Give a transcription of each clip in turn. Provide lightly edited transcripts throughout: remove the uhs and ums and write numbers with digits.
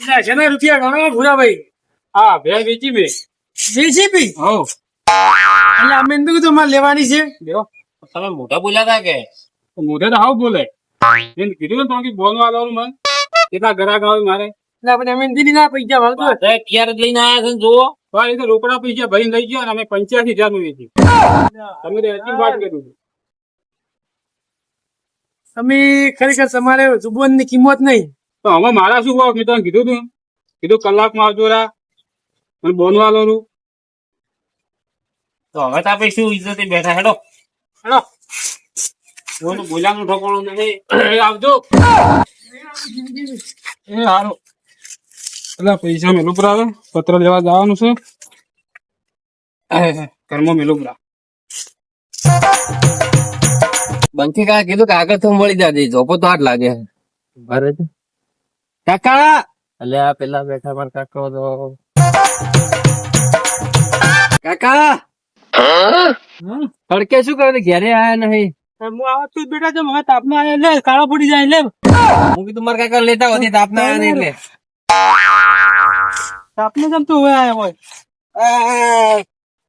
શેના રૂપિયા ગણો ભૂરાભાઈ? હા બે વેચી બે. જેસીબી? હો એટલે અમે એમ કીધું અમારે લેવાની છે. દેવો તમે મોટા બોલ્યા હતા કે મોઢે તો હાવ બોલે એમ કીધું ને તમે બોલવા આલો મને કેટલા ગ્રાહક આવે મારે એટલે આપણે અમે દીધી ના પૈસા વાળતો ક્યારે જ લઈને આવ્યા છે ને જુઓ તો એ તો રોકડા પૈસા ભરી લઈ ગયો અને અમે 85,000 નું વેચી તમે તો એટલી વાત કરી તમે ખરેખર તમારે જુબાન ની કિંમત નહીં. તો હવે મારા શું ભાવ મેં તમને કીધું તું કીધું કલાકમાં આવજો રા મને બોનવા લો તો હવે તો આપણે શું ઇજ્જતે બેઠા હેડો હેડો કોઈનું બોલાનું ઠોકણું નથી આવજો એ હારો પેલા પૈસા મેલું પર આવે પત્ર લેવા જવાનું છે કર્મો મેલું પર બંકી કાકા કીધું કે આગળ તો મળી જાય જોપો તો હાથ લાગે ભરે છે કાકા એટલે આ પેલા બેઠા મારા કાકા તો કાકા તડકે શું કરે ઘેરે આયા નહીં? હું આવત તું બેટા છે મને તાપમાં આયા એટલે કાળો પડી જાય એટલે હું કીધું મારા કાકા લેતા હોતી તાપના આયા નહીં એટલે તાપમાં જમતું હોય આયા હોય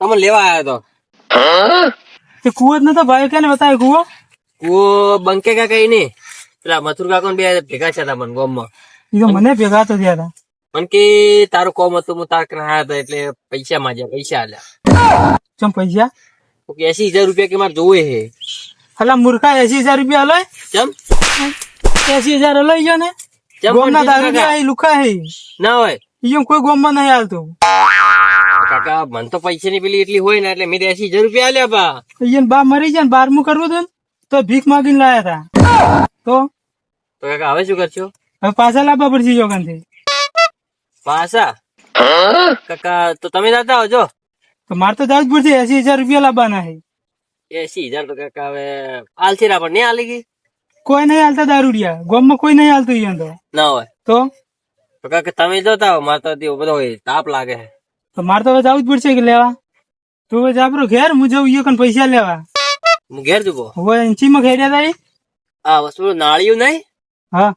તમે લેવા આયા તો તે કુવો જ નતો ભાઈ કેને બતાવે કુવો? ઓ બંકે કાકા ઈ નહીં પેલા મથુર કાકા બે ભેગા છે મને ગામમાં ઈ તો મને ભેગા તો થયા હતા. મને કે તારું કોમ હતું હું તાર આયા હતા એટલે પૈસા માંગ્યા પૈસા આલ્યા ચમ પૈસા? 80,000 રૂપિયા કે મારે જોવે હે. અલા મૂર્ખા 80,000 રૂપિયા લઈ ચમ 80,000 લઈ ગયો ને ચમ ગોમના પણ દારૂ કાકા? આ લુખા હે ના હોય ઈ કોઈ ગોમમાં નહીં હાલતું. કાકા મને તો પૈસા ની પેલી એટલી હોય ને એટલે મેં 80,000 રૂપિયા આલ્યા બા ઈ બા મરી જાય ને 12મું કરવું હતું ને તો ભીખ માગીને લાયા હતા. તો કાકા હવે શું કરશો? હવે પાછા લાવવા પડશે જોગનથી. પાછા કાકા તો તમે જાતા હોજો તો મારે તો જવું જ પડશે 80,000 રૂપિયા લાવવાના છે. 80,000 તો કાકા હવે આલસી પણ નહીં આલી ગઈ કોઈ નહીં હાલતા દારૂડિયા ગોમમાં કોઈ નહીં હાલતું ઈ તો. ના હોય તો કાકા તમે જોતા હો મારે તો બધો હોય તાપ લાગે છે તો મારે તો હવે જવું જ પડશે કે લેવા. તું હવે જાબરો ઘેર હું જવું ઈ કન પૈસા લેવા. હું ઘેર જુબો હવે ઇંચીમાં ખેડ્યા તા ઈ? આ વસ્તુ નાળિયું નહીં હા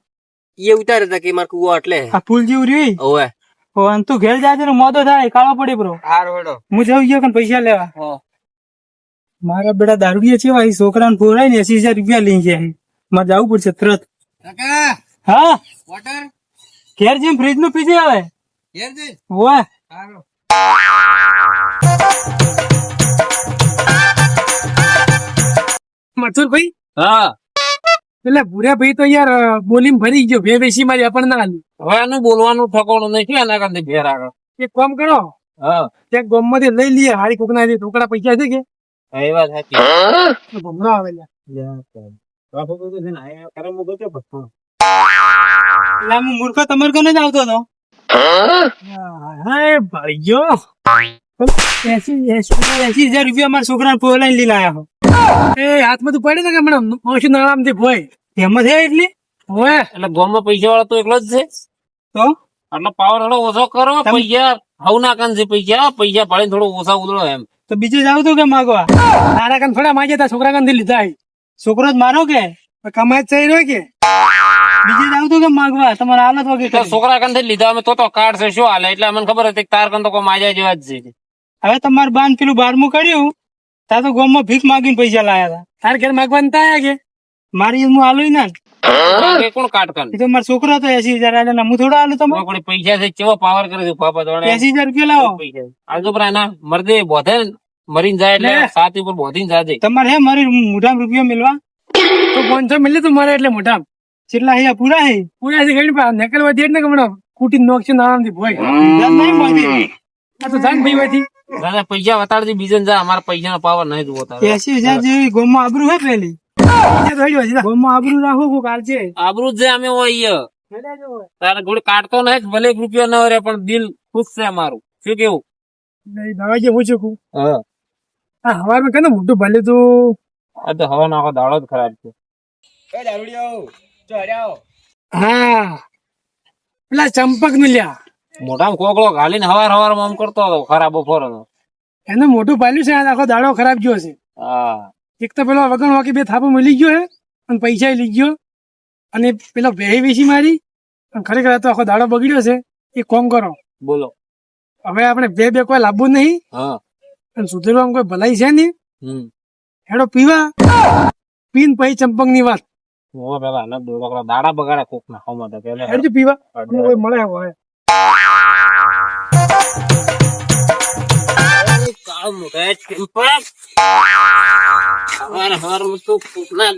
એ ઉતારે હતા કે મારે કુવો એટલે આ ફૂલ જેવું રહ્યું ઓવે અને તું ઘેર જાય તો મોદો થાય કાળો પડે બ્રો. હારું હેડો હું જવું ઈ કન પૈસા લેવા. હો મારા બેટા દારૂડિયા છે ભાઈ છોકરાને પોરાય ને 80,000 રૂપિયા લઈ ગયા મારે જવું પડશે તરત. કાકા હા વોટર ઘેર જેમ ફ્રીજ નું પીજે આવે ઘેર જઈ હોય હારું મથુરભાઈ હા પેલા ભૂરા ભાઈ તો યાર બોલીને ભરી ગયો બે બેસી મારી આપણને ના હાલી. હવે આનું બોલવાનું ઠકોણું નહીં એના કારણે ઘેર આગળ એક કામ કરો હા ત્યાં ગામ માંથી લઈ લઈએ હારી કોકના જે ટુકડા પૈસા છે કે એ વાત સાચી ભમરો આવેલા હું મૂર્ખો તમારે કને જ આવતો હતો. હા ભાઈ ગયો 80,000 રૂપિયા મારા છોકરા પોલાઈને લઈ લાયા હો. એ હાથમાં તો પડે ને કે હમણાં ઓછું નામ થી ભોય એમાં છે એટલી હોય એટલે ગામમાં પૈસા વાળા તો એકલો જ છે તો એટલે પાવર થોડો ઓછો કરો પૈસા હવ ના કાન છે પૈસા ભળે થોડો ઓછા ઉતરો એમ તો બીજે જાવ તો કે માગવા તારા કાન થોડા માજે તા છોકરા કાન થી લીધા હે. છોકરો જ મારો કે કમાય જ રહ્યો કે બીજે જાવ તો કે માગવા તમારા હાલત વગર છોકરા કાન થી લીધા અમે તો કાર્ડ છે શું હાલે એટલે અમને ખબર હતી કે તાર કાન તો કોઈ માજા જેવા જ છે હવે તમારે બાન પેલું 12મું કર્યું તા તો ગામમાં ભીખ માગીને પૈસા લાયા હતા. તાર ઘેર માગવાનું તાયા કે મારી હું હાલું ના કોણ કાર્ડ કાન એ તો મારો છોકરો હતો 80,000 આલે હું થોડા હાલું તમે કોઈ પૈસા છે કેવો પાવર કરે છે પાપા તો 80,000 રૂપિયા લાવો આજુ પર એના મરદે બોધે મરીને જાય એટલે સાથી ઉપર બોધીને જાય તમારે હે મારી મોઢામાં રૂપિયા મેળવા તો 500 મિલે તું મારે એટલે મોઢામાં કેટલા હે પૂરા છે ગણી પા નકલવા દે ને હમણાં કુટી નોકશે આરામથી ભોય નહીં મળતી આ તો જાન ભાઈ વાથી દાદા પૈસા વતાડતી બીજન જા અમારા પૈસા નો પાવર નહીં જોવો તારે 80,000 જેવી ગોમમાં આબરૂ હે પેલી ગોમમાં આબરૂ રાખો કોક આલજે આબરૂ જ અમે હોય તારે ગોળ કાઢતો નહીં ભલે 1 રૂપિયો ન રહે પણ દિલ ખુશ છે અમારું શું કેવું નહીં દવા જે હું છું હા આ હવારમાં કેને મોટું ભલે તું આ તો હવા નાખો દાડો જ ખરાબ છે હા પેલા ચંપક નું લ્યા મોઢામાં કોકડો ઘાલીને હવાર આમ કરતો હતો ખરાબ બપોર એનું મોટું પાલ્યું છે આખો દાડો ખરાબ ગયો છે. હા એક તો પેલો વગર વાકી 2 થાપો મળી ગયો હે અને પૈસા લઈ ગયો અને પેલો વેહી વેચી મારી અને ખરેખર આ તો આખો દાડો બગડ્યો છે. એક કામ કરો, બોલો. હવે આપણે બે કોઈ લાવવું નહીં હા. અને સુધરવામાં કોઈ ભલાઈ છે નહીં. હમ. હેડો પીવા, પીન પછી ચંપક ની વાત. હું પેલા આના દોડા દાડા બગાડે કોક ના ખાવા તો પેલા હેડજો પીવા, અમને કોઈ મળે હવે.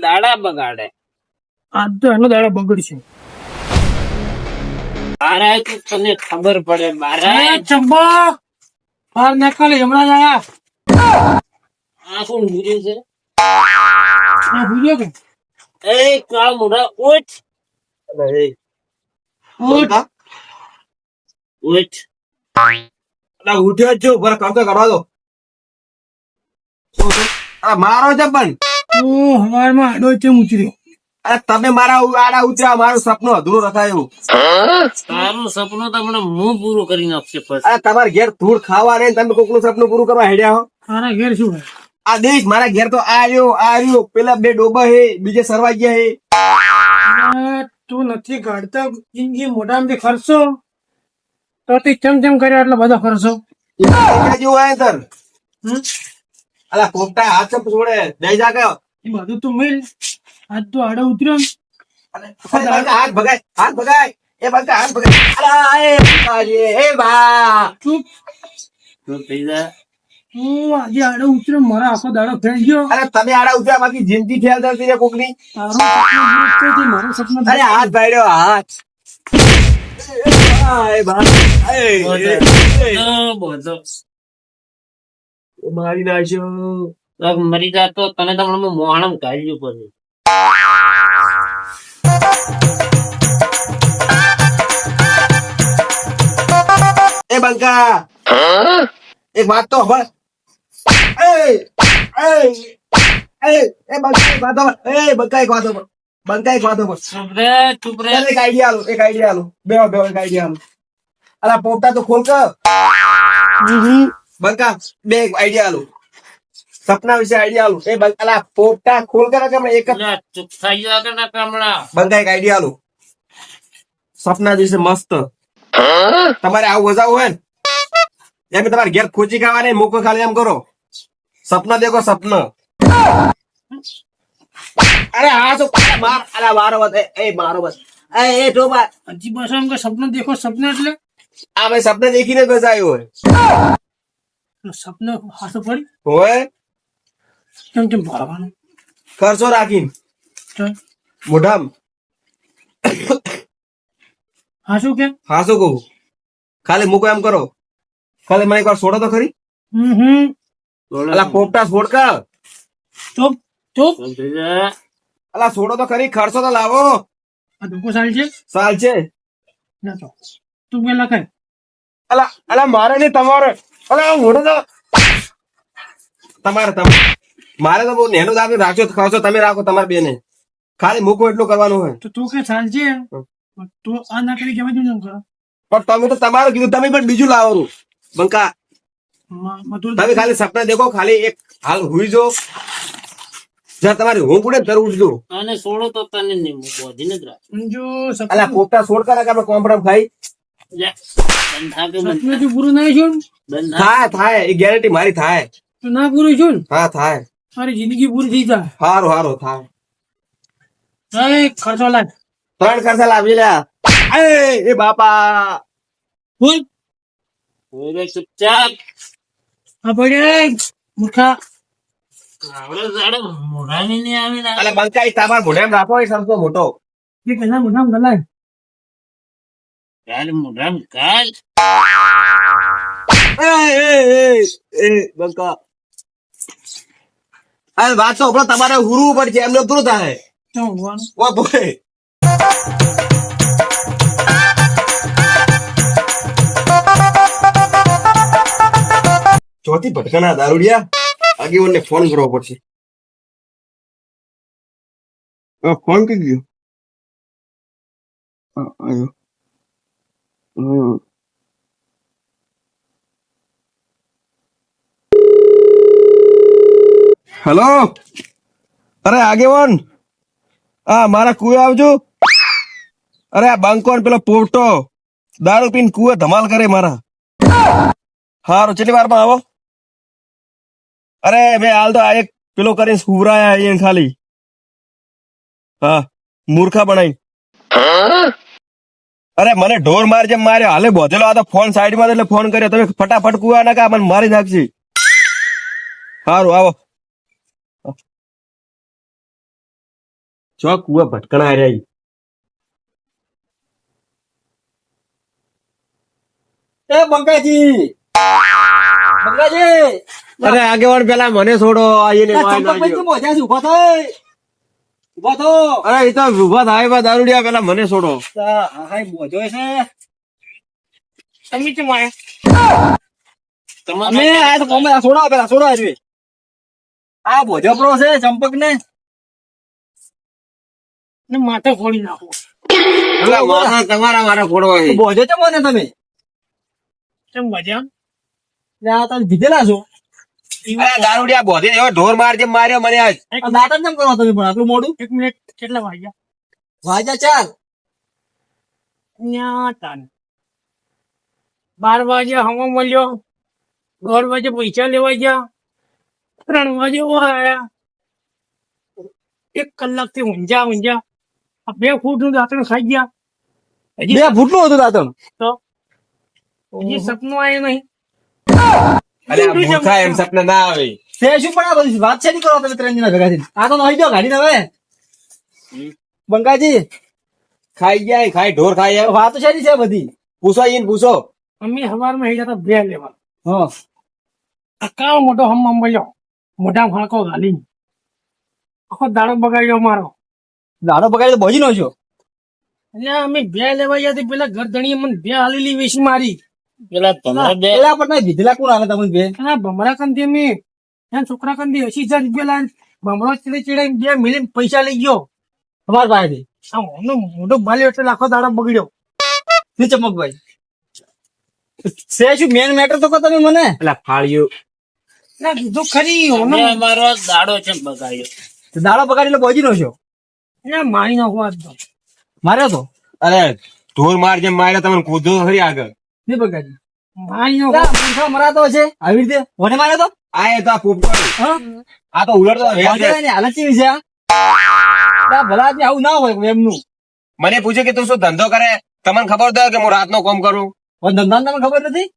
દાડા બગાડે. આજ તો એનો દાડો બગડશે. મારા તને ખબર પડે અરે ચંપક બહાર નીકળે, હમણાં જ આયા. આ કોણ ભૂર્યું છે? આ ભૂલ્યો કે એ કાળ મોઢા ઉઠ. ઉઠ. ઉઠ. ઉઠ્યો જ છું બરાબર કામ તો કરવા દો. મારો છે પણ તું હવારમાં આડો ચેમ ઉતર્યો? અરે તમે મારા આડા ઉતર્યા, મારું સપનું અધૂરું રખાયું. તારું સપનું તમને હું પૂરું કરી નાખશે પછી. અરે તમારે ઘેર ધૂળ ખાવા રે, તમે કોકનું સપનું પૂરું કરવા હેડ્યા હો. તારા ઘેર શું હોય? આ દેશ મારા ઘેર તો આ રહ્યો પેલા બે ડોબા હે, બીજે સરવા ગયા હે. તું નથી કાઢતા જિંદગી મોઢામાંથી ખર્ચો તો તે ચમ કર્યો એટલો બધો ખર્ચો. જેવું આય તર અલા પોપટા હાથ ચપ છોડે દઈ જા કે એ બધું તું મિલ. આજ તો આડો ઉતર્યો ને. હાથ ભગાય એ બંકા હાથ ભગાય. અલા એ બા ચૂપ. તું થઈ જા. હું આજે આડો ઉતર્યો, મારા આખો દાડો ફેલ ગયો. અરે તમે આડા ઉતર્યા, બાકી જિંદગી ફેલ થતી રે કોકની. તારું સપનું પૂરું થયું છે, મારું સપનું અરે હાથ ભાડ્યો હાથ. એ બા બધો મારી નાખ્યો. મરી જાતો તને તમને મોહણમ કાઢ્યું પછી. એ બંકા એક વાત તો હબળ. બંકા એક વાત હબળ. ચૂપ રે, ચૂપ રે. એક આઈડિયા આલો. બે એક આઈડિયા આલો. અલા પોપટા તો ખોલ કર. બંકા બે એક આઈડિયા આલો. સપના વિશે આઈડિયા આલો. એ બંકા અલા પોપટા ખોલ કર કે એક લે, ચૂપ થઈ જા કે ના કામડા. બંકા એક આઈડિયા આલો. સપના વિશે મસ્ત. તમારે આવું વજાવું હોય ને એમ તમારે ઘેર ખોચી ખાવા નહીં, મૂકો ખાલી એમ કરો. સપના દેખો સપના. અરે હા તો માર અલા મારો બસ એ મારો બસ એ ટોપા હજી ભાષામાં કે સપનું દેખો, સપનું એટલે આ મેં સપના દેખીને બસાયું હોય. સપનું હાથો પડી હોય કેમ ભરવાનું ખર્ચો રાખીને તો મોઢામ. હા શું કે હા શું કહું, ખાલી મૂકો એમ કરો. ખાલી મને એક વાર છોડો તો ખરી. અલા પોપટા છોડ કર. ચૂપ ચૂપ. ચૂપ થઈ જા. અલા છોડો તો ખરી, ખર્ચો તો લાવો. આ ધોકો સાલ છે સાલ છે. ના તો તું પેલા કર. અલા મારે નહીં તમારે. અલા મોઢો તો તમારે મારે તો બહુ નેનું દાબી રાખજો, ખર્ચો તમે રાખો તમારે બેને. ખાલી મૂકો એટલું કરવાનું હોય. તો તું કે સાલ છે તું આ ના કરી કેમ તું કરો? પણ તમે તો તમારું કીધું, તમે પણ બીજું લાવવાનું. બંકા તમે ખાલી સપના દેખો, ખાલી એક હાલ હુઈ જો. જ્યાં તમારી હું પડે તર ઉઠજો. અને છોડો તો તને નહીં બોધીને જ રાખ. જો અલા પોપટા છોડ કરે કે આપણે કોમ્પડમ ખાઈ. જા. બંધા કે સપનું જો પૂરું ના છું બંધા. થાય એ ગેરંટી મારી થાય. તો ના પૂરું છું હા થાય. મારી જિંદગી પૂરી થઈ જાય. હારું થાય. ખર્ચો લાગ 3 ખર્ચા લાવી લ્યા. એ બાપા બોલ. ઓરે ચૂપચાપ. આ પડે મૂર્ખા. આવડે જાડે મોઢાની નહીં આવી ના. અલા બંકા તમાર મોઢેમ રાખો એ સરસો મોટો. એ કલા મોઢામ ગલાય. કાલ મોઢામ કાલ. બંકા અરે વાત તો હમણાં તમારે હુરવું પડશે, એમને પૂરું થાય. તો હોવાનું ઓ બોય ચોથી ભટકાના દારૂડિયા આગેવાનને ફોન કરવો પડશે. ફોન કરી ગયો. હેલો, અરે આગેવાન મારા કુએ આવજો. અરે આ બંકો ને પેલો પોપટો દારૂ પીને કુએ ધમાલ કરે મારા. હારું કેટલી વારમાં આવો? અરે મેં હાલ તો આ એક પેલો કરીને સુવરાયા અહીંયા ખાલી. હા મૂર્ખા બનાવી. અરે મને ઢોર માર જેમ માર્યો હાલે બોધેલો આ તો ફોન સાઈડમાં એટલે ફોન કર્યો તમે ફટાફટ કુવા નાખા મને મારી નાખશે. હારું આવો. જો કુવા ભટકણા રહ્યા. એ બંકાજી બંકાજી અરે આગેવાન પેલા મને છોડો આઈને ચંપકભાઈ કેમ પહોંચ્યા છે? ઉભા થાય, ઉભા થો. અરે એ તો ઉભા થાય બા દારૂડિયા પેલા મને છોડો. હા હા બોજો છે. તમે કેમ આયા? અમે આયા તો કોમે છોડો પેલા છોડો આજે. આ બોજો પ્રો છે ચંપક ને ને માથે ફોડી નાખો. પેલા માથા તમારા મારા ફોડવા છે. બોજો ચમ ને તમે કેમ મજા? આ તમે દીધેલા છો. અરે દારૂડિયા બોધે એવો ઢોર માર જેમ માર્યો મને આજ. આ દાંતણ કેમ કરો તમે પણ આટલું મોડું? 1 મિનિટ કેટલા વાગ્યા? વાજા 4. ન્યા તાન 12 વાગે હમો મળ્યો, 1:30 વાગે પૈસા લેવા ગયા, 3 વાગે આયા, 1 કલાકથી ઊંઝા આ 2 ફૂટનું દાંતણ ખાઈ ગયા. 2 ફૂટનું હતું દાંતણ. તો હજી સપનું આવ્યું નહીં. અરે આ મૂર્ખા એમ સપના ના આવે. તે શું પણ આ બધી વાત છે નહીં કરો તમે 3 જણા ભેગા થઈને. આ તો નહીં જો ગાડી હવે બંકાજી ખાઈ ગયા ખાઈ ઢોર ખાઈ આવ્યો. વાતો છે ની છે બધી. પૂછો ઈને પૂછો. અમે સવારમાં હઈ જતા બે લેવા. હા આ કાળ મોટો હમ મળ્યો, મોઢા ફાળકો ઘાલી આખો દાડો બગાડ્યો મારો. દાડો બગાડી તો બોજી નો છો. એટલે અમે બે લેવા ગયા પેલા ઘર ધણીએ મને બે હાલીલી વેચી મારી. પેલા તમારા બે પેલા પણ નહીં દીધેલા કોણ આવે તમને બે? અને ભમરા કંદી અમે એના છોકરા કંદી 80,000 રૂપિયા લાવીને ભમરો ચીડે બે મિલીને પૈસા લઈ ગયો. તમારા પાસેથી આ ઓનો મોઢો બાલ્યો એટલે આખો દાડો બગડ્યો. શું ચમકભાઈ છે શું મેન મેટર તો કહો તમે મને. પેલા ફાળ્યું ના કીધું ખરી ઓનો અમારો દાડો છે બગાડ્યો. દાડો બગાડી એટલે બોજી નો છો. ના મારી નાખો આજ તો. માર્યો તો અરે ઢોર માર જેમ માર્યો તમને કૂદો ખરી આગળ. નહીં બગાડી. મારી નાખો. મૂર્ખા મરાતો છે આવી રીતે. મને માર્યો તો આ એ તો આ પોપટો. હા આ તો ઉલટતો વેર છે. બોજાને હાલત કેવી છે આ? આ ભલા આદમી આવું ના હોય એમનું. મને પૂછે કે તું શું ધંધો કરે તમને ખબર તો કે હું રાતનો કામ કરું. પણ ધંધાને તમને ખબર નથી.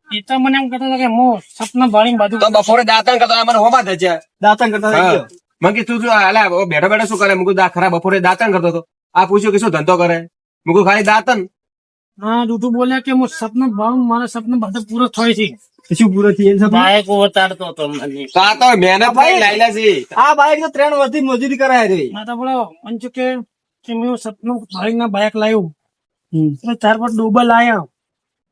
એ તો મને એમ કહેતો હતો કે હું સપના ભાળી બાજુ તો બપોરે દાંતણ કરતો મને હોમાં થશે. દાંતણ કરતા થઈ ગયો. મને કે તું શું હાલા બેઠો બેઠો શું કરે મુકુ ખરા બપોરે દાંતણ કરતો હતો. આ પૂછ્યું કે શું ધંધો કરે મુકુ ખાલી દાંતણ. હા દૂધું બોલ્યા કે હું સપનું ભાળું મારા સપનું બધા પૂરો થાય છે. શું પૂરો થયો છે? બાઈક ઉતારતો હતો મને. તો આ તો મહેનત કરી લાયલા છે. આ બાઈક તો 3 વર્ષથી મજૂરી કરાય રે. ના તો બોલો મંચુ કે મેં સપનું ભાળીને બાઇક લાવ્યું એટલે ત્યારબાદ ડોબલ આયા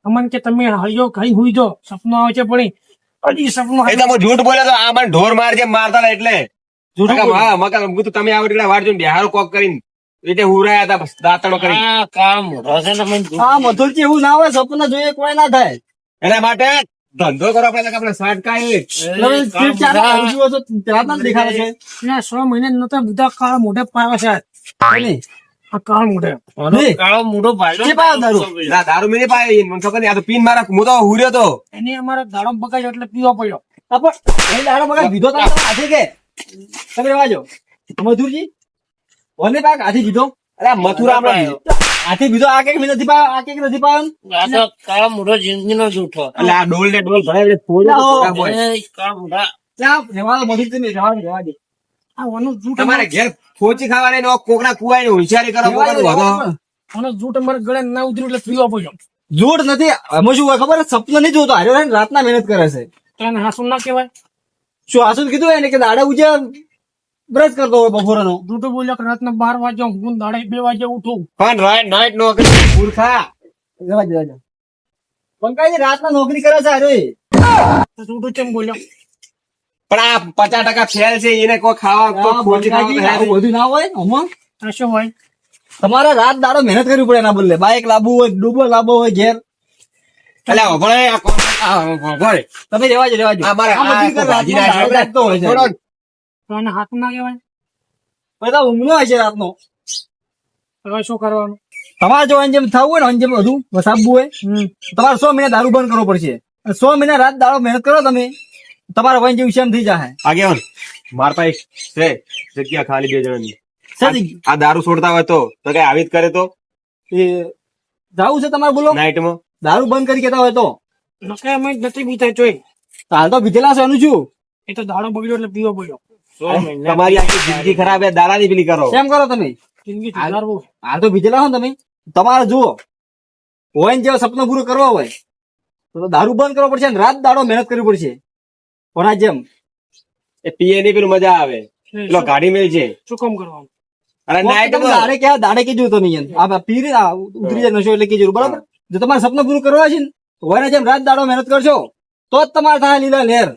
અમન કે તમે હળિયો ખાઈ હુઈ જો સપનું આવે છે પણ હજી સપનું એ તો હું જૂઠ બોલ્યો તો આ મને ઢોર માર જેમ મારતા હતા એટલે જૂઠું મકા હા મકા મુકુ તો તમે આવડી વાડ જોઈને બિહારો કોક કરીને એટલે હુરાયા હતા દાંતણો કરી. આ કાળ મોઢો છે ને મને આ મધુરજી એવું ના હોય સપના જોઈએ કોઈ ના થાય. એના માટે ધંધો કરો આપણે સાટ કાઢી. તમે સ્પીડ ચાલે આવી જુઓ તો ત્યાં જ દેખાડે છે. એટલે 6 મહિને નતા બધા કાળા મોઢે પાવા છે નહીં. આ કાળ મોઢે નહીં. કાળો મોઢો ભાલ્યો. કે પાયો દારૂ? ના દારૂ મેં પાય મને ખબર નહીં આ તો પીન મારા હું તો હુર્યો તો. એને અમારા દાડો બગાડ્યો એટલે પીવો પડ્યો. આ પણ એ દાડો બગા પીધો તો હાથે કે તમે રેવાજો મધુરજી ઓને પાક હાથી પીધો. અરે આ મથુરા આપણે હાથી પીધો. આ કેક નથી પાયો આ કેક નથી પાયો. આ તો કાળો મોઢો જિંદગીનો જૂઠો. એટલે આ ડોલ ને ડોલ ભરાય એટલે ફોડ્યો. એ કાળા મોઢા ત્યાં રેવા દો મધુરજી ને રેવા દે. આ ઓનું જૂઠ તમારે ઘેર ફોચી ખાવાની ને કોકના કુવાય હોશિયારી કરો કોકનું વધો. ઓનો જૂઠ અમારા ગળે ના ઉતર્યું એટલે પીવો પડ્યો. જોડ નથી એમાં શું હોય ખબર સપનું નહીં જોતો હાર્યો ને રાતના મહેનત કરે છે. તો એને હાસું ના કહેવાય. શું આસુદ કીધું એને કે દાડા ઉજે બ્રશ કરતો હોય બપોરનો. જૂઠું બોલ્યો કે રાતના 12 વાગે હું દાડે 2 વાગે ઉઠું. પણ નાઈટ નોકરી મૂર્ખા. રેવા દે રેવા દે. પંકાજી રાતના નોકરી કરે છે અરે તો જૂઠું કેમ બોલ્યો? પણ આ 50% ફેલ છે એને કોઈ ખાવા કોઈ ફોચી પંકાજી ખાવા આવું બધું ના હોય આમાં. આ શું હોય? તમારે રાત દાડો મહેનત કરવી પડે એના બદલે બાઇક લાવવું હોય ડૂબો લાવવો હોય ઘેર એટલે ભણે આ ભણે તમે રેવા દો. આ મારે આ મજૂરી કરે ભાજી રાતનો નાખ્યો. દાડો લાગતો હોય છે. થોડો તો એને હાથ ના કહેવાય. બધા ઊંઘનો હોય છે રાતનો. હવે શું કરવાનું? તમારે જો જેમ થવું હોય ને જેમ બધું વસાવવું હોય તમારે 100 મહિના દારૂ બંધ કરવો પડશે અને 100 મહિના રાત દાડો મહેનત કરો તમે તમારા વન જેવું સેમ થઈ જાય આગેવાન માર પાસે છે જગ્યા ખાલી 2 જણાની સાચી આ દારૂ છોડતા હોય તો કઈ આવી જ કરે તો એ જાવું છે તમારે બોલો નાઈટમાં દારૂ બંધ કરી કેતા હોય તો નકે અમે નથી પીતા ચોય હાલ તો પીધેલા છે એનું શું એ તો દાડો બગડ્યો એટલે પીવો પડ્યો તમારી આખી જિંદગી ખરાબ છે દારાની પેલી કરો કેમ કરો તમે જિંદગી સુધારવું હાલ તો પીધેલા હો ને તમે તમારે જુઓ હોય ને જેવો સપનો પૂરો કરવો હોય તો દારૂ બંધ કરવો પડશે અને રાત દાડો મહેનત કરવી પડશે કોના જેમ એ પીએ ની પેલું મજા આવે પેલો ગાડી મેલ છે શું કામ કરવાનું અરે નાઈટમાં દાડે ક્યાં દાડે કેજો તમે એમ આ પીરી ઉતરી જાય નશો એટલે કેજો બરાબર જો તમારે સપનું પૂરું કરવા છે ને હોય ને જેમ રાત દાડો મહેનત કરશો તો જ તમારે થાય લીલા લહેર